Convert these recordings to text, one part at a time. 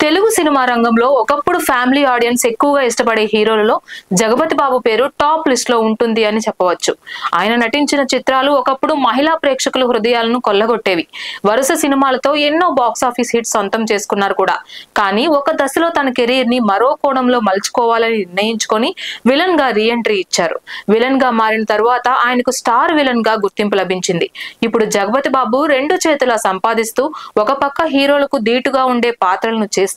Telugu cinema రంగంలో ఒకప్పుడు family audience ఎక్కువగా ఇష్టపడే హీరోలలో జగపతి బాబు పేరు టాప్ లిస్ట్ లో ఉంటుంది అని చెప్పవచ్చు. ఆయన నటించిన చిత్రాలు ఒకప్పుడు మహిళా ప్రేక్షకుల హృదయాలను కొల్లగొట్టేవి. వరుస సినిమాలతో ఎన్నో బాక్సాఫీస్ హిట్స్ సొంతం చేసుకున్నారు కూడా. కానీ ఒక దశలో తన కెరీర్ ని మరో కోణంలో మలుచుకోవాలని నిర్ణయించుకొని విలన్ గా రీ ఎంట్రీ ఇచ్చారు. విలన్ గా మారిన తరువాత ఆయనకు స్టార్ విలన్ గా గుర్తింపు లభించింది. ఇప్పుడు జగపతి బాబు రెండు చేతులా సంపాదిస్తూ ఒక పక్క హీరోలకు ధీటుగా ఉండే పాత్రలను చేస్తూనే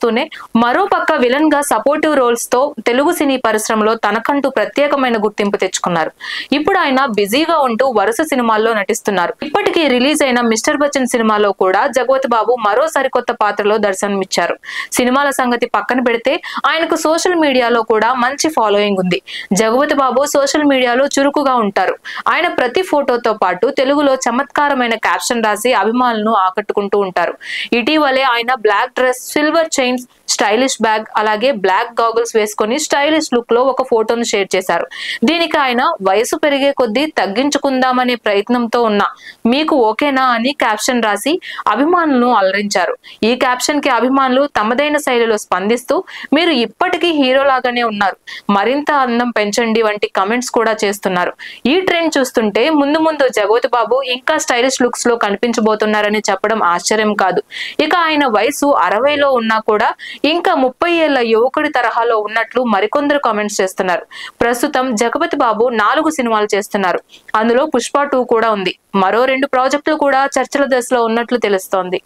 మరో పక్క విలన్ గా సపోర్టివ్ రోల్స్ తో తెలుగు సినీ పరిశ్రమలో తనకంటూ ప్రత్యేకమైన గుర్తింపు తెచ్చుకున్నారు. ఇప్పుడు ఆయన బిజీగా ఉంటూ వరుస సినిమాల్లో నటిస్తున్నారు. ఇప్పటికీ రిలీజ్ అయిన మిస్టర్ బచ్చన్ సినిమాలో కూడా జగపతి బాబు మరో సరికొత్త పాత్రలో దర్శనమిచ్చారు. సినిమాల సంగతి పక్కన పెడితే ఆయనకు సోషల్ మీడియాలో కూడా మంచి ఫాలోయింగ్ ఉంది. జగపతి బాబు సోషల్ మీడియాలో చురుకుగా ఉంటారు. ఆయన ప్రతి ఫోటోతో పాటు తెలుగులో చమత్కారమైన క్యాప్షన్ రాసి అభిమానులను ఆకట్టుకుంటూ ఉంటారు. ఇటీవలే ఆయన black dress, silver chains, stylish bag, అలాగే బ్లాక్ గాగుల్స్ వేసుకొని స్టైలిష్ లుక్ లో ఒక ఫోటోను షేర్ చేశారు. దీనికి ఆయన వయసు పెరిగే కొద్దీ తగ్గించుకుందామనే ప్రయత్నంతో ఉన్నా మీకు ఓకేనా అని క్యాప్షన్ రాసి అభిమానులను అలరించారు. ఈ క్యాప్షన్ కి అభిమానులు తమదైన శైలిలో స్పందిస్తూ మీరు ఇప్పటికీ హీరోలాగానే ఉన్నారు, మరింత అందం పెంచండి వంటి కమెంట్స్ కూడా చేస్తున్నారు. ఈ ట్రెండ్ చూస్తుంటే ముందు ముందు జగపతి బాబు ఇంకా స్టైలిష్ లుక్స్ లో కనిపించబోతున్నారని చెప్పడం ఆశ్చర్యం కాదు. ఇక ఆయన వయసు 60లో ఉన్నా కూడా ఇంకా 30 ఏళ్ల యువకుడి తరహాలో ఉన్నట్లు మరికొందరు కామెంట్స్ చేస్తున్నారు. ప్రస్తుతం జగపతి బాబు 4 సినిమాలు చేస్తున్నారు. అందులో పుష్ప 2 కూడా ఉంది. మరో 2 ప్రాజెక్టులు కూడా చర్చల దశలో ఉన్నట్లు తెలుస్తోంది.